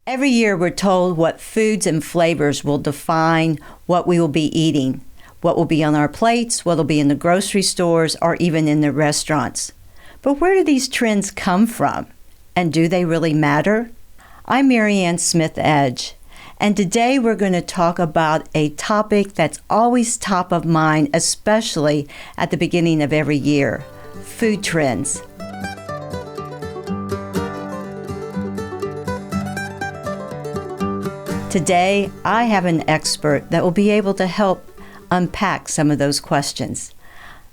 Every year we're told what foods and flavors will define what we will be eating, what will be on our plates, what will be in the grocery stores, or even in the restaurants. But where do these trends come from? And do they really matter? I'm Marianne Smith Edge, and today we're going to talk about a topic that's always top of mind, especially at the beginning of every year: food trends. Today, I have an expert that will be able to help unpack some of those questions.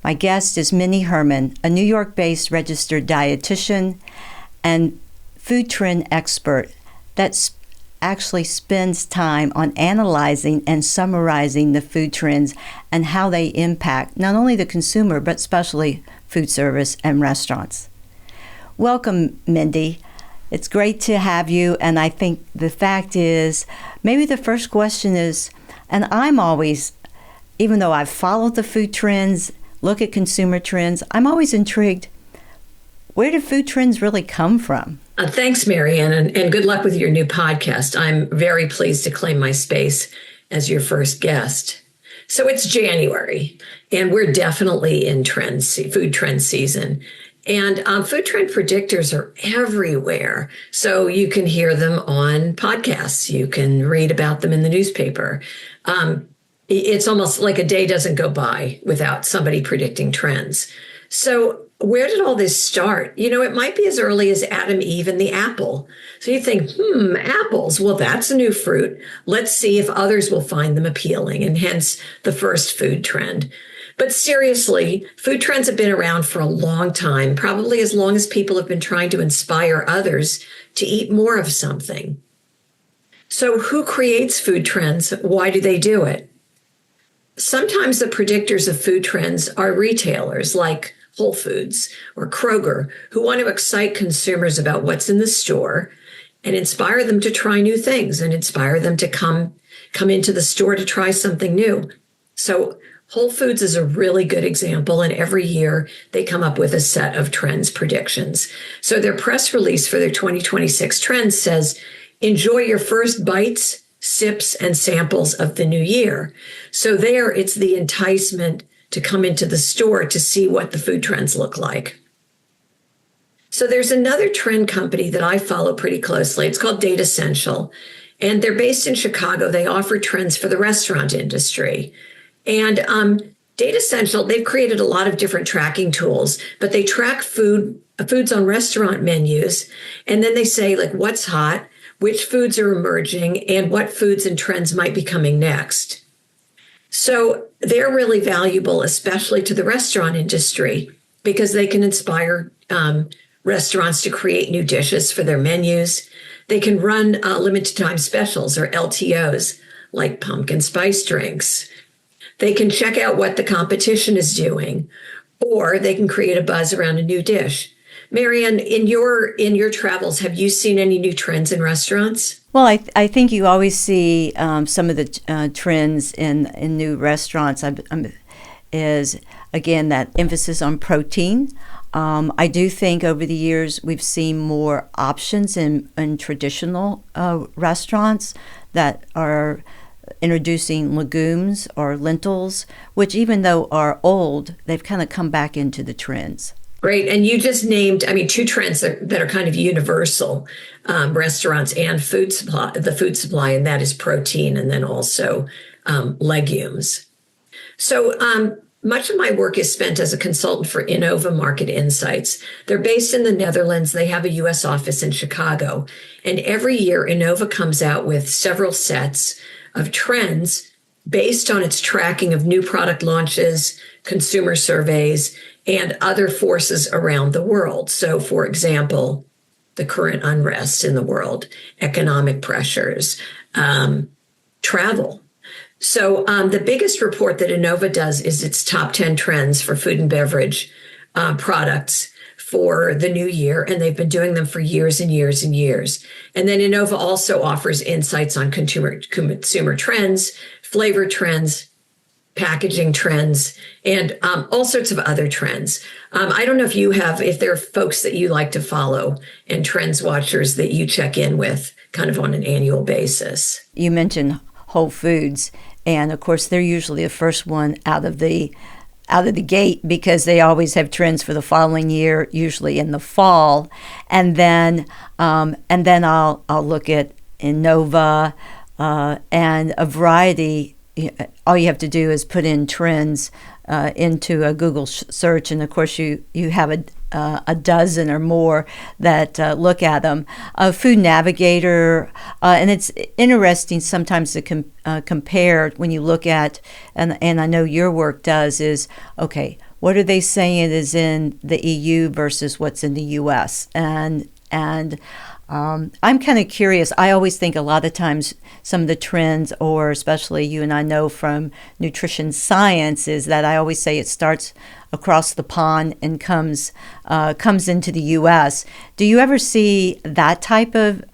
My guest is Mindy Hermann, a New York-based registered dietitian and food trend expert that actually spends time on analyzing and summarizing the food trends and how they impact not only the consumer, but especially food service and restaurants. Welcome, Mindy. It's great to have you, and I think the fact is, maybe the first question is, and I'm always, even though I've followed the food trends, look at consumer trends, I'm always intrigued, where do food trends really come from? Thanks, Marianne, and good luck with your new podcast. I'm very pleased to claim my space as your first guest. So it's January, and we're definitely in food trend season. And food trend predictors are everywhere. So you can hear them on podcasts. You can read about them in the newspaper. It's almost like a day doesn't go by without somebody predicting trends. So where did all this start? It might be as early as Adam, Eve, and the apple. So you think, apples, well, that's a new fruit. Let's see if others will find them appealing, and hence the first food trend. But seriously, food trends have been around for a long time, probably as long as people have been trying to inspire others to eat more of something. So who creates food trends? Why do they do it? Sometimes the predictors of food trends are retailers like Whole Foods or Kroger, who want to excite consumers about what's in the store and inspire them to try new things and inspire them to come into the store to try something new. So Whole Foods is a really good example, and every year they come up with a set of trends predictions. So their press release for their 2026 trends says, enjoy your first bites, sips, and samples of the new year. So there, it's the enticement to come into the store to see what the food trends look like. So there's another trend company that I follow pretty closely. It's called Datassential, and they're based in Chicago. They offer trends for the restaurant industry. And Datassential, they've created a lot of different tracking tools, but they track foods on restaurant menus. And then they say, like, what's hot, which foods are emerging, and what foods and trends might be coming next. So they're really valuable, especially to the restaurant industry, because they can inspire restaurants to create new dishes for their menus. They can run limited time specials, or LTOs, like pumpkin spice drinks. They can check out what the competition is doing, or they can create a buzz around a new dish. Marianne, in your travels, have you seen any new trends in restaurants? Well, I think you always see some of the trends in new restaurants is, again, that emphasis on protein. I do think over the years we've seen more options in traditional restaurants that are introducing legumes or lentils, which even though are old, they've kind of come back into the trends. Great. And you just named, two trends that are kind of universal, restaurants and the food supply, and that is protein and then also legumes. So much of my work is spent as a consultant for Innova Market Insights. They're based in the Netherlands. They have a U.S. office in Chicago. And every year, Innova comes out with several sets of trends based on its tracking of new product launches, consumer surveys, and other forces around the world. So, for example, the current unrest in the world, economic pressures, travel. So the biggest report that Innova does is its top 10 trends for food and beverage products for the new year, and they've been doing them for years and years and years. And then Innova also offers insights on consumer trends, flavor trends, packaging trends, and all sorts of other trends. I don't know if there are folks that you like to follow and trends watchers that you check in with kind of on an annual basis. You mentioned Whole Foods, and of course they're usually the first one out of the gate because they always have trends for the following year, usually in the fall, and then I'll look at Innova and a variety. All you have to do is put in trends into a Google search, and of course you have a dozen or more that look at them. Food Navigator, and it's interesting sometimes to compare when you look at, and I know your work does, is, okay, what are they saying is in the EU versus what's in the US? And I'm kind of curious. I always think a lot of times some of the trends, or especially you and I know from nutrition science, is that I always say it starts across the pond and comes into the U.S. Do you ever see that type of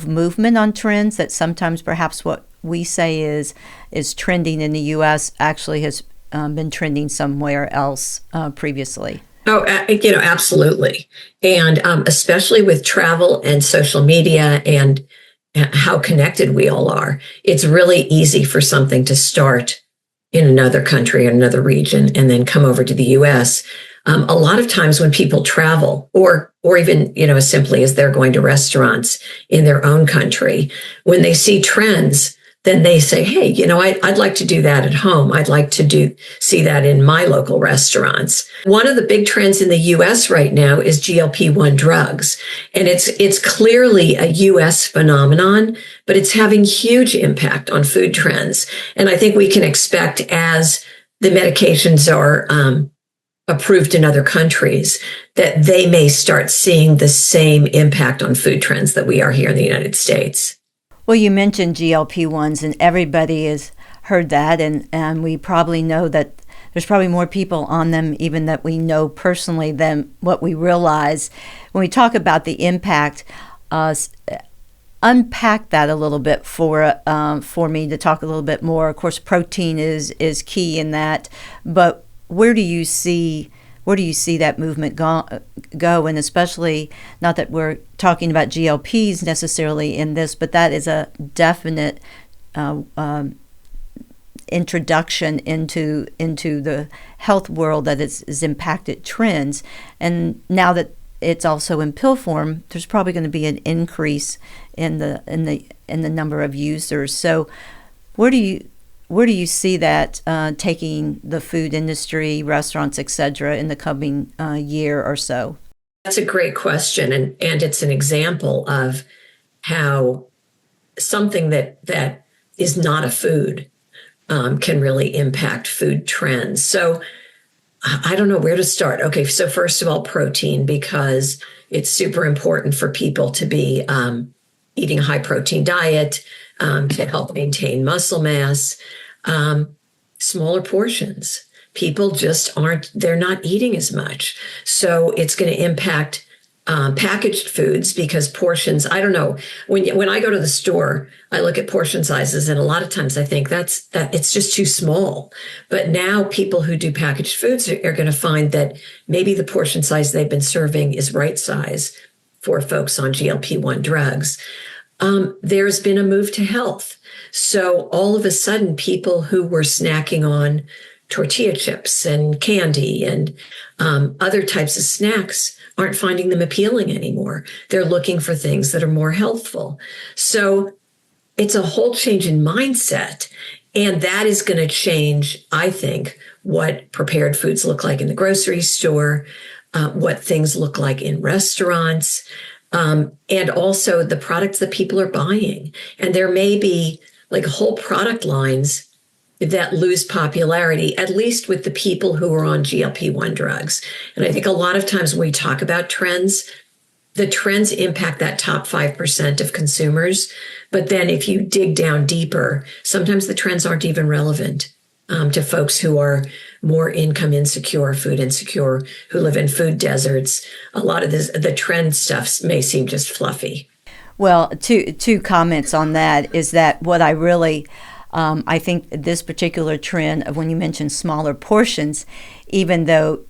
movement on trends, that sometimes perhaps what we say is trending in the U.S. actually has been trending somewhere else previously? Oh, absolutely. And especially with travel and social media and how connected we all are, it's really easy for something to start in another country or another region and then come over to the US. A lot of times when people travel, or even, as simply as they're going to restaurants in their own country, when they see trends, then they say, hey, I'd like to do that at home. I'd like to see that in my local restaurants. One of the big trends in the US right now is GLP-1 drugs. And it's clearly a US phenomenon, but it's having huge impact on food trends. And I think we can expect, as the medications are approved in other countries, that they may start seeing the same impact on food trends that we are here in the United States. Well, you mentioned GLP-1s, and everybody has heard that, and we probably know that there's probably more people on them even that we know personally than what we realize. When we talk about the impact, unpack that a little bit for me to talk a little bit more. Of course, protein is key in that, but where do you see that movement go? And especially, not that we're talking about GLPs necessarily in this, but that is a definite introduction into the health world that is impacted trends. And now that it's also in pill form, there's probably going to be an increase in the number of users. So where do you see that taking the food industry, restaurants, et cetera, in the coming year or so? That's a great question. And it's an example of how something that is not a food can really impact food trends. So I don't know where to start. Okay, so first of all, protein, because it's super important for people to be eating a high protein diet to help maintain muscle mass. Smaller portions. People just they're not eating as much. So it's going to impact packaged foods, because portions, I don't know, when I go to the store, I look at portion sizes, and a lot of times I think that it's just too small. But now people who do packaged foods are going to find that maybe the portion size they've been serving is right size for folks on GLP-1 drugs. There's been a move to health. So all of a sudden, people who were snacking on tortilla chips and candy and other types of snacks aren't finding them appealing anymore. They're looking for things that are more healthful. So it's a whole change in mindset. And that is going to change, I think, what prepared foods look like in the grocery store, what things look like in restaurants, and also the products that people are buying. And there may be like whole product lines that lose popularity, at least with the people who are on GLP-1 drugs. And I think a lot of times when we talk about trends, the trends impact that top 5% of consumers. But then if you dig down deeper, sometimes the trends aren't even relevant to folks who are more income insecure, food insecure, who live in food deserts. A lot of the trend stuff may seem just fluffy. Well, two comments on that is that what I really, I think this particular trend of when you mention smaller portions, even though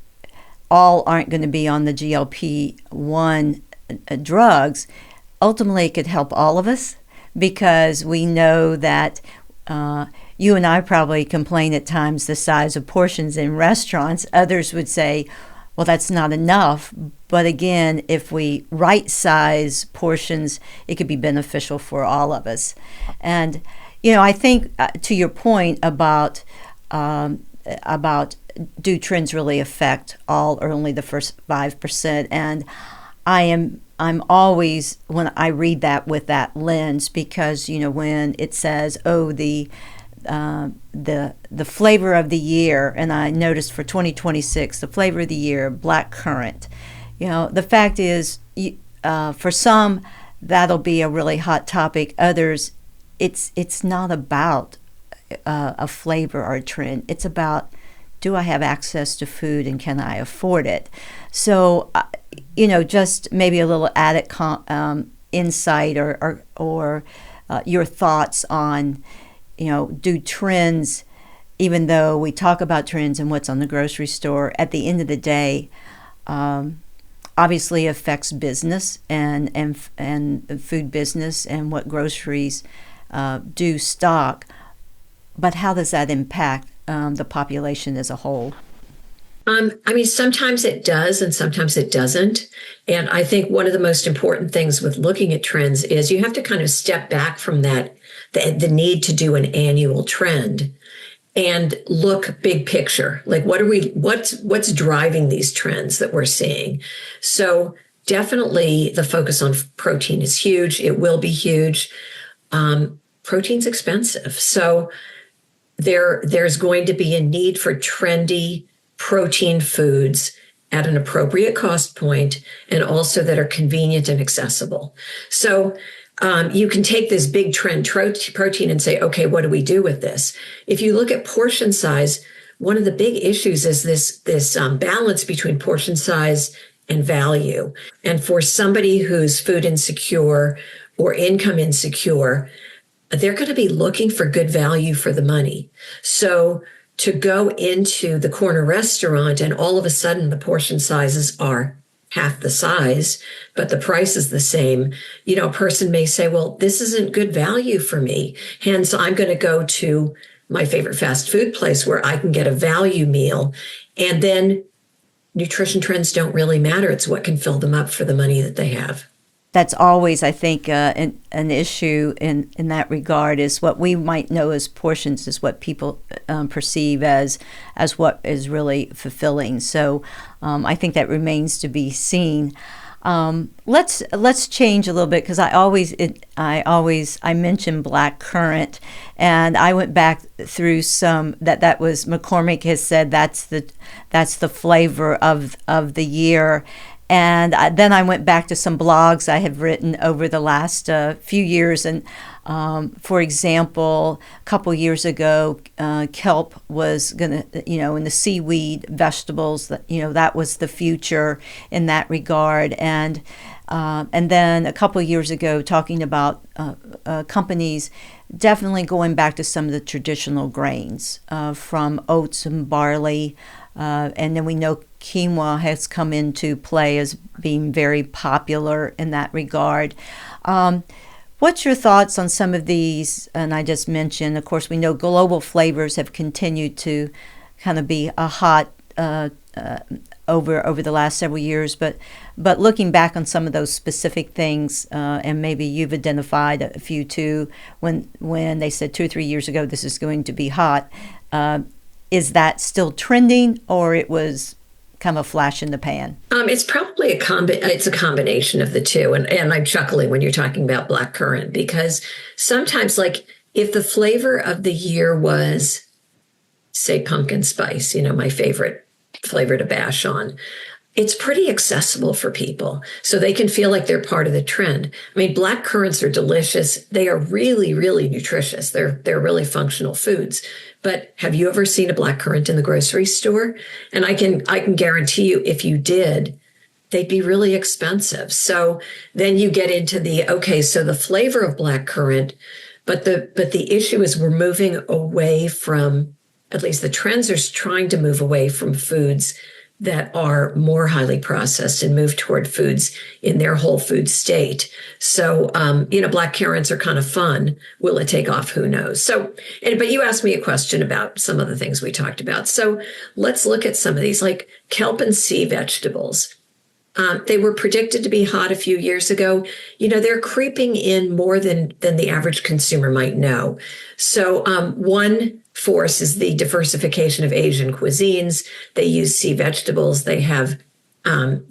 all aren't going to be on the GLP-1 drugs, ultimately it could help all of us, because we know that you and I probably complain at times the size of portions in restaurants. Others would say, well, that's not enough. But again, if we right size portions, it could be beneficial for all of us. And, I think to your point about do trends really affect all or only the first 5%? And I'm always, when I read that with that lens, because when it says, oh, the flavor of the year, and I noticed for 2026 the flavor of the year, black currant. The fact is, for some that'll be a really hot topic. Others, it's not about a flavor or a trend. It's about, do I have access to food and can I afford it? So, just maybe a little added insight or your thoughts on, do trends, even though we talk about trends and what's on the grocery store, at the end of the day, obviously affects business and food business and what groceries do stock. But how does that impact the population as a whole? Sometimes it does and sometimes it doesn't. And I think one of the most important things with looking at trends is you have to kind of step back from that, the need to do an annual trend, and look big picture. Like, what's driving these trends that we're seeing? So definitely the focus on protein is huge. It will be huge. Protein's expensive. So there's going to be a need for trendy protein foods at an appropriate cost point, and also that are convenient and accessible. So you can take this big trend protein and say, okay, what do we do with this? If you look at portion size, one of the big issues is this balance between portion size and value. And for somebody who's food insecure or income insecure, they're going to be looking for good value for the money. So to go into the corner restaurant and all of a sudden the portion sizes are half the size, but the price is the same, a person may say, well, this isn't good value for me. Hence, I'm going to go to my favorite fast food place where I can get a value meal. And then nutrition trends don't really matter. It's what can fill them up for the money that they have. That's always, I think, an issue in that regard, is what we might know as portions is what people perceive as what is really fulfilling. So I think that remains to be seen. Let's change a little bit, because I mentioned black currant, and I went back through some that was McCormick has said that's the flavor of the year. And then I went back to some blogs I have written over the last few years. And for example, a couple years ago, kelp was going to, in the seaweed vegetables, that was the future in that regard. And then a couple years ago, talking about companies definitely going back to some of the traditional grains, from oats and barley. And then we know quinoa has come into play as being very popular in that regard. What's your thoughts on some of these? And I just mentioned, of course, we know global flavors have continued to kind of be a hot over the last several years. But looking back on some of those specific things, and maybe you've identified a few too, when they said 2 or 3 years ago this is going to be hot. Is that still trending, or it was kind of a flash in the pan? It's probably it's a combination of the two. And I'm chuckling when you're talking about black currant, because sometimes, like, if the flavor of the year was, say, pumpkin spice, my favorite flavor to bash on, it's pretty accessible for people, so they can feel like they're part of the trend. Black currants are delicious. They are really, really nutritious. They're really functional foods. But have you ever seen a black currant in the grocery store? And I can guarantee you, if you did, they'd be really expensive. So then you get into so the flavor of black currant, but the issue is we're moving away from, at least the trends are trying to move away from foods that are more highly processed and move toward foods in their whole food state. So, black currants are kind of fun. Will it take off? Who knows? So, but you asked me a question about some of the things we talked about. So let's look at some of these, like kelp and sea vegetables. They were predicted to be hot a few years ago. They're creeping in more than the average consumer might know. So one force is the diversification of Asian cuisines. They use sea vegetables. They have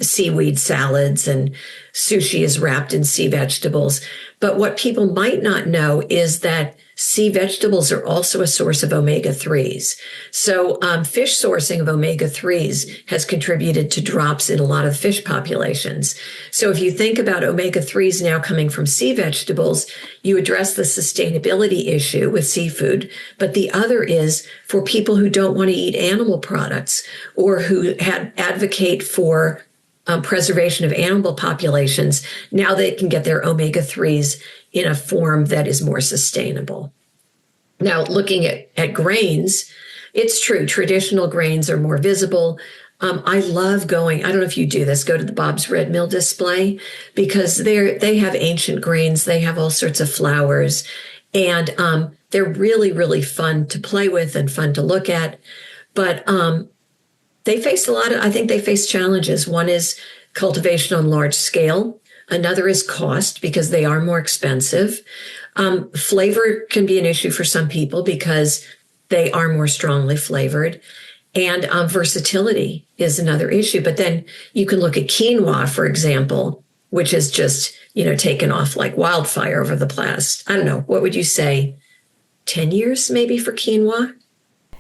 seaweed salads, and sushi is wrapped in sea vegetables. But what people might not know is that sea vegetables are also a source of omega-3s. So fish sourcing of omega-3s has contributed to drops in a lot of fish populations. So if you think about omega-3s now coming from sea vegetables, you address the sustainability issue with seafood. But the other is for people who don't want to eat animal products or who advocate for preservation of animal populations, now they can get their omega-3s in a form that is more sustainable. Now, looking at grains, it's true, traditional grains are more visible. I love going, I don't know if you do this, go to the Bob's Red Mill display, because they have ancient grains, they have all sorts of flours, and they're really, really fun to play with and fun to look at. But they face I think they face challenges. One is cultivation on large scale. Another is cost, because they are more expensive. Flavor can be an issue for some people because they are more strongly flavored. And versatility is another issue. But then you can look at quinoa, for example, which is just, taken off like wildfire over the past, I don't know, what would you say, 10 years maybe for quinoa?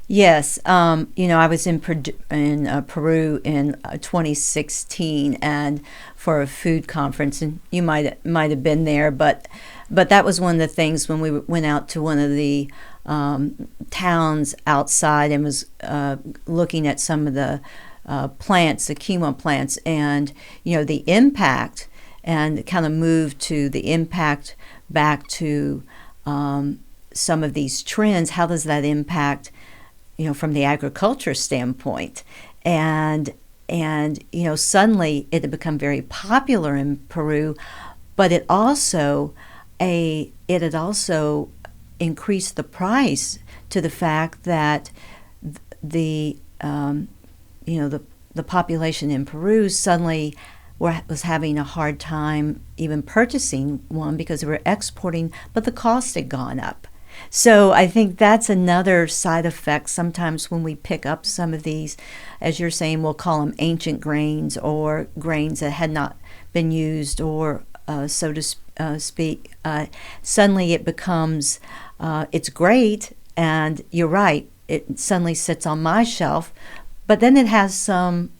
Yes, I was in Peru in 2016, and for a food conference, and you might have been there, but that was one of the things when we went out to one of the towns outside and was looking at some of the plants, the quinoa plants, and the impact, and kind of moved to the impact back to some of these trends. How does that impact? From the agriculture standpoint, and suddenly it had become very popular in Peru, but it had also increased the price to the fact that the population in Peru suddenly was having a hard time even purchasing one because they were exporting, but the cost had gone up. So I think that's another side effect. Sometimes when we pick up some of these, as you're saying, we'll call them ancient grains or grains that had not been used, or so to speak, suddenly it becomes, it's great, and you're right, it suddenly sits on my shelf, but then it has some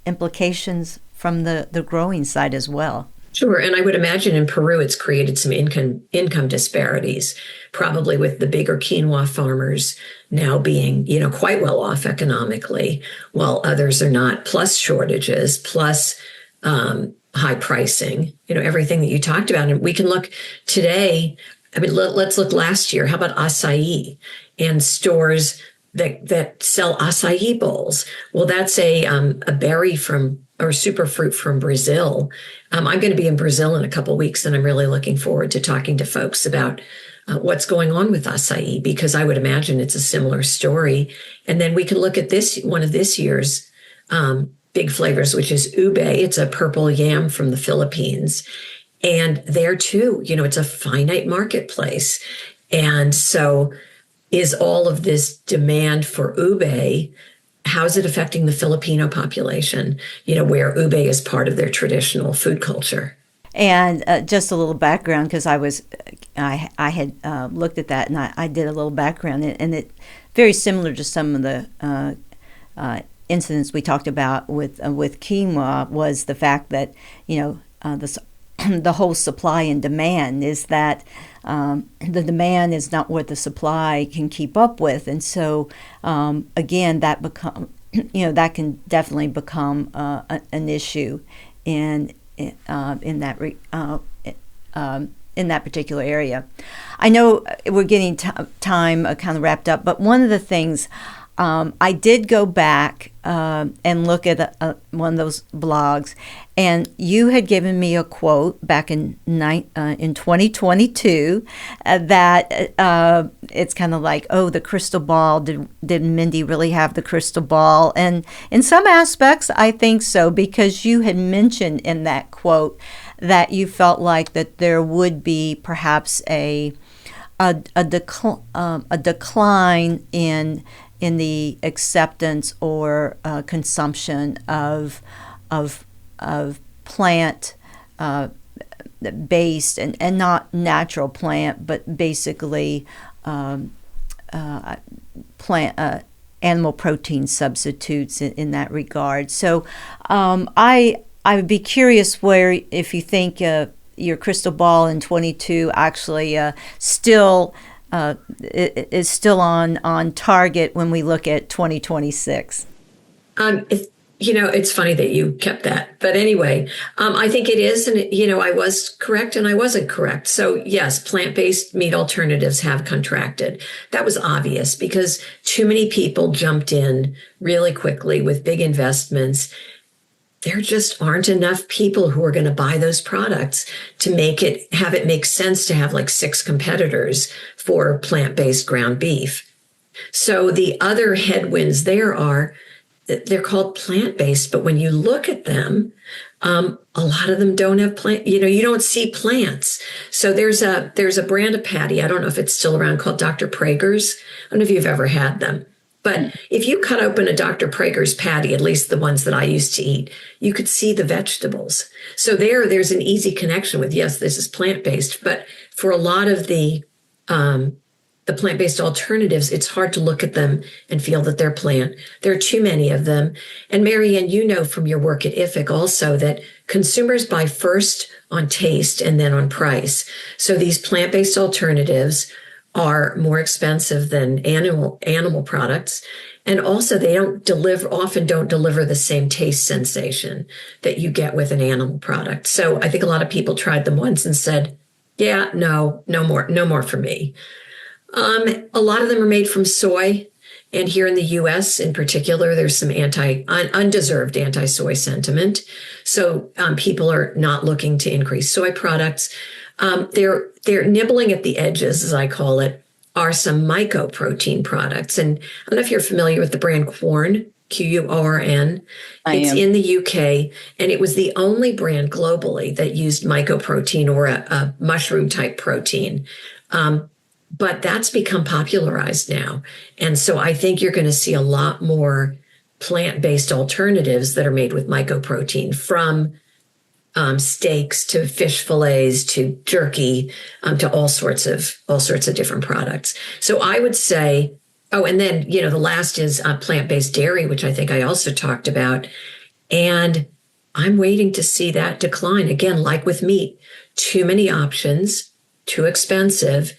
implications from the growing side as well. Sure. And I would imagine in Peru, it's created some income disparities, probably with the bigger quinoa farmers now being, quite well off economically, while others are not, plus shortages, plus high pricing, everything that you talked about. And we can look today, let's look last year. How about acai and stores that sell acai bowls? Well, that's a berry or superfruit from Brazil. I'm going to be in Brazil in a couple of weeks, and I'm really looking forward to talking to folks about what's going on with acai, because I would imagine it's a similar story. And then we can look at one of this year's big flavors, which is ube. It's a purple yam from the Philippines. And there too, it's a finite marketplace. And so is all of this demand for ube, how is it affecting the Filipino population, where ube is part of their traditional food culture? And just a little background, because I had looked at that, and I did a little background, and it very similar to some of the incidents we talked about with quinoa, was the fact that the whole supply and demand is that the demand is not what the supply can keep up with, and so again, that can definitely become an issue in that particular area. I know we're getting time kind of wrapped up, but one of the things I did go back and look at one of those blogs, and you had given me a quote back in 2022 that it's kind of like, oh, the crystal ball. Did Mindy really have the crystal ball? And in some aspects, I think so, because you had mentioned in that quote that you felt like that there would be perhaps a decline in the acceptance or consumption of plant based and not natural plant, but basically plant animal protein substitutes in that regard. So I would be curious where, if you think your crystal ball in 22 actually still is still on target when we look at 2026. It's funny that you kept that. But anyway, I think it is. And, I was correct and I wasn't correct. So yes, plant-based meat alternatives have contracted. That was obvious because too many people jumped in really quickly with big investments. There just aren't enough people who are going to buy those products to have it make sense to have like 6 competitors for plant-based ground beef. So the other headwinds they're called plant-based, but when you look at them, a lot of them don't have you don't see plants. So there's a brand of patty, I don't know if it's still around, called Dr. Prager's. I don't know if you've ever had them. But if you cut open a Dr. Prager's patty, at least the ones that I used to eat, you could see the vegetables. So there's an easy connection with, yes, this is plant-based. But for a lot of the plant-based alternatives, it's hard to look at them and feel that they're plant. There are too many of them. And Marianne, you know from your work at IFIC also that consumers buy first on taste and then on price. So these plant-based alternatives are more expensive than animal products. And also they often don't deliver the same taste sensation that you get with an animal product. So I think a lot of people tried them once and said, yeah, no more for me. A lot of them are made from soy. And here in the US in particular, there's some undeserved anti-soy sentiment. So people are not looking to increase soy products. They're nibbling at the edges, as I call it, are some mycoprotein products. And I don't know if you're familiar with the brand Quorn, Qurn. It's in the UK, and it was the only brand globally that used mycoprotein or a mushroom type protein. But that's become popularized now. And so I think you're going to see a lot more plant-based alternatives that are made with mycoprotein, from steaks to fish fillets to jerky, to all sorts of different products. So I would say, and then, the last is plant-based dairy, which I think I also talked about. And I'm waiting to see that decline. Again, like with meat, too many options, too expensive.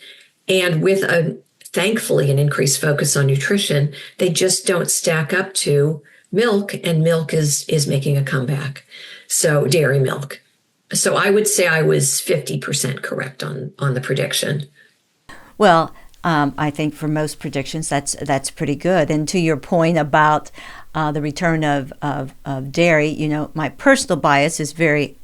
And with thankfully an increased focus on nutrition, they just don't stack up to milk, and milk is making a comeback. So dairy milk. So I would say I was 50% correct on the prediction. Well, I think for most predictions, that's pretty good. And to your point about the return of dairy, my personal bias is very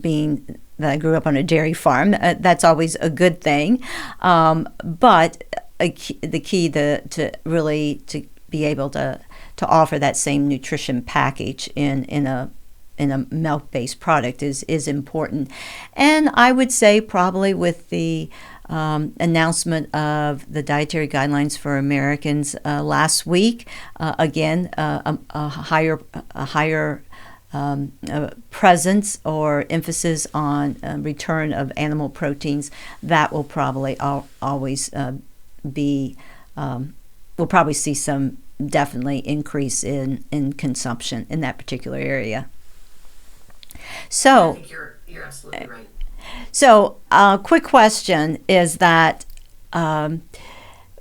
being that I grew up on a dairy farm. That's always a good thing. But the key to really to be able to offer that same nutrition package in a milk-based product is important. And I would say probably with the announcement of the dietary guidelines for Americans last week, again, a higher presence or emphasis on return of animal proteins, that will probably always be, we'll probably see some definitely increase in consumption in that particular area. So I think you're absolutely right. So quick question is that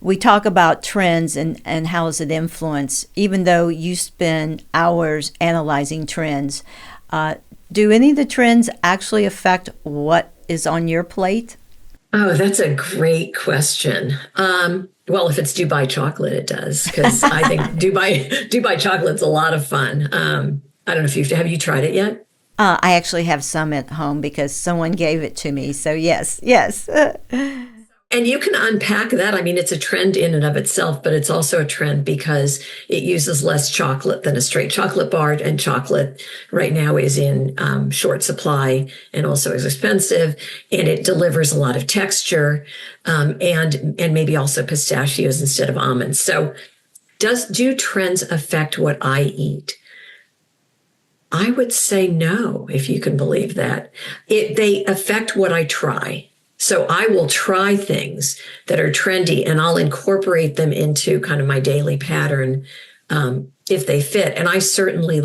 we talk about trends and how does it influence, even though you spend hours analyzing trends, do any of the trends actually affect what is on your plate? Oh, that's a great question. Well, if it's Dubai chocolate, it does, because I think Dubai chocolate's a lot of fun. I don't know if have you tried it yet? I actually have some at home because someone gave it to me. So yes, yes. And you can unpack that. I mean, it's a trend in and of itself, but it's also a trend because it uses less chocolate than a straight chocolate bar. And chocolate right now is in short supply and also is expensive. And it delivers a lot of texture and maybe also pistachios instead of almonds. So do trends affect what I eat? I would say no, if you can believe that. They affect what I try. So I will try things that are trendy and I'll incorporate them into kind of my daily pattern if they fit. And I certainly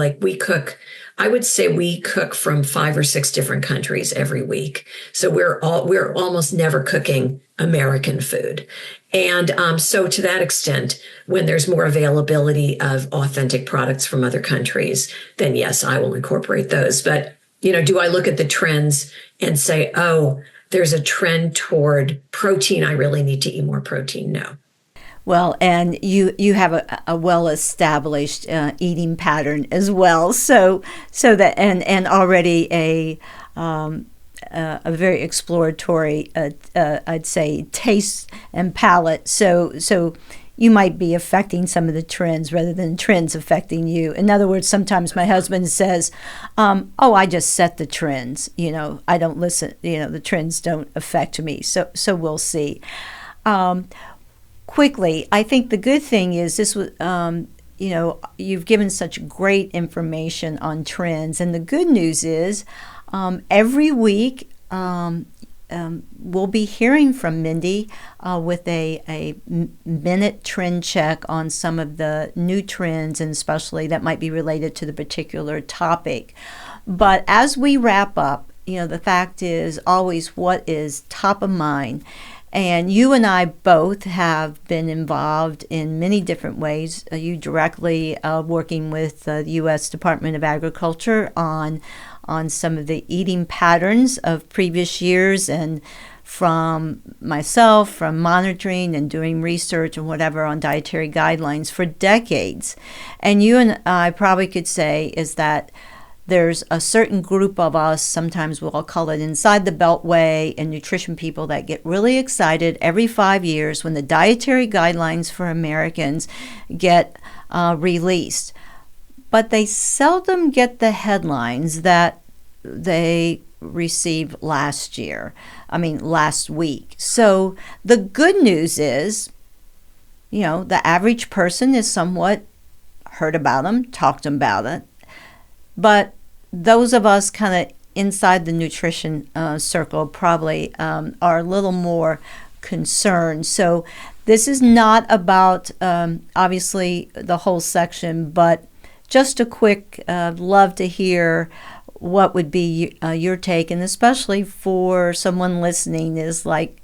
I would say we cook from 5 or 6 different countries every week. So we're almost never cooking American food. And so to that extent, when there's more availability of authentic products from other countries, then yes, I will incorporate those. But, do I look at the trends and say, oh, there's a trend toward protein, I really need to eat more protein? No. Well, and you have a well-established eating pattern as well, so that and already a very exploratory, I'd say, taste and palate. So you might be affecting some of the trends rather than trends affecting you. In other words, sometimes my husband says, "Oh, I just set the trends. I don't listen. The trends don't affect me." So we'll see. Quickly, I think the good thing is this was, you've given such great information on trends, and the good news is, every week we'll be hearing from Mindy with a minute trend check on some of the new trends, and especially that might be related to the particular topic. But as we wrap up, the fact is always what is top of mind. And you and I both have been involved in many different ways. You directly working with the U.S. Department of Agriculture on some of the eating patterns of previous years, and from myself, from monitoring and doing research and whatever on dietary guidelines for decades. And you and I probably could say is that there's a certain group of us, sometimes we'll call it inside the beltway and nutrition people, that get really excited every 5 years when the dietary guidelines for Americans get released. But they seldom get the headlines that they received last week. So the good news is, the average person is somewhat heard about them, talked about it. But those of us kind of inside the nutrition circle probably are a little more concerned. So this is not about, obviously, the whole section, but just a quick, love to hear what would be your take, and especially for someone listening is like,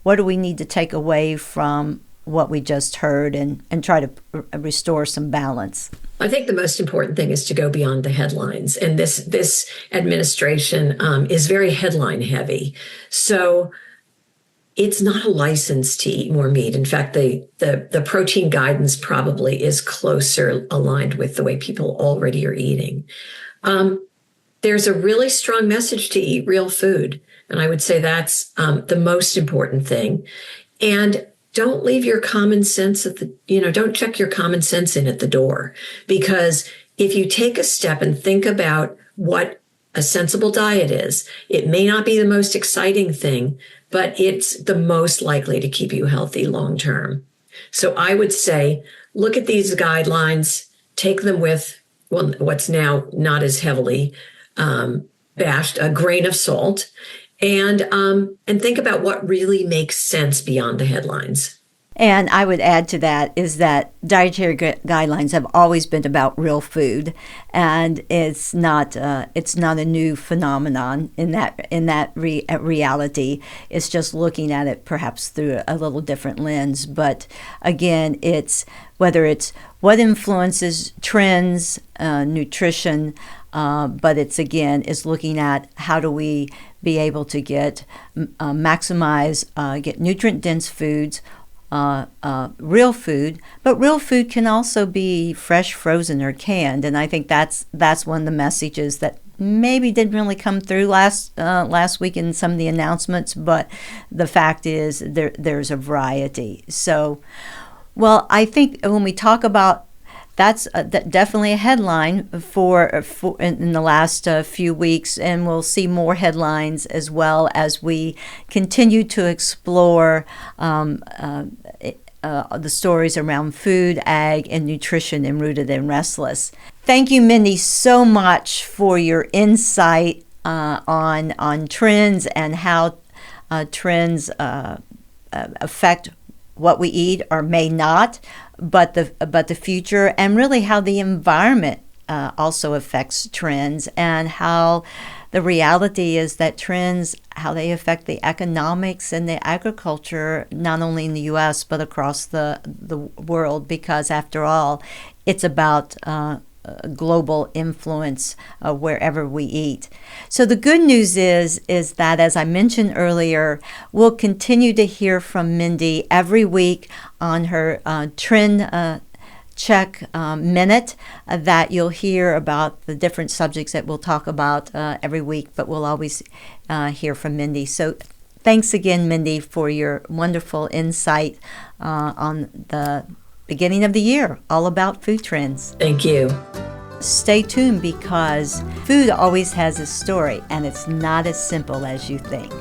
what do we need to take away from what we just heard and try to restore some balance? I think the most important thing is to go beyond the headlines. And this administration is very headline heavy. So it's not a license to eat more meat. In fact, the protein guidance probably is closer aligned with the way people already are eating. There's a really strong message to eat real food. And I would say that's the most important thing. And don't leave your common sense don't check your common sense in at the door. Because if you take a step and think about what a sensible diet is, it may not be the most exciting thing, but it's the most likely to keep you healthy long term. So I would say, look at these guidelines, take them with what's now not as heavily bashed, a grain of salt, and think about what really makes sense beyond the headlines. And I would add to that is that dietary guidelines have always been about real food, and it's not a new phenomenon in that reality. It's just looking at it perhaps through a little different lens. But again, it's whether it's what influences trends, nutrition, but it's looking at how do we be able to get nutrient dense foods. Real food, but real food can also be fresh, frozen, or canned, and I think that's one of the messages that maybe didn't really come through last week in some of the announcements. But the fact is, there's a variety. So, well, I think when we talk about that's definitely a headline for in the last few weeks, and we'll see more headlines as well as we continue to explore the stories around food, ag, and nutrition in Rooted and Restless. Thank you, Mindy, so much for your insight on trends and how trends affect what we eat or may not, but the future, and really how the environment also affects trends, and how the reality is that trends, how they affect the economics and the agriculture, not only in the U.S. but across the world, because after all, it's about global influence wherever we eat. So the good news is that, as I mentioned earlier, we'll continue to hear from Mindy every week on her trend check minute that you'll hear about the different subjects that we'll talk about every week, but we'll always hear from Mindy. So thanks again, Mindy, for your wonderful insight on the beginning of the year, all about food trends. Thank you. Stay tuned, because food always has a story, and it's not as simple as you think.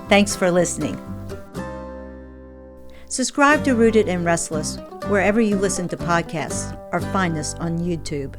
Thanks for listening. Subscribe to Rooted and Restless wherever you listen to podcasts, or find us on YouTube.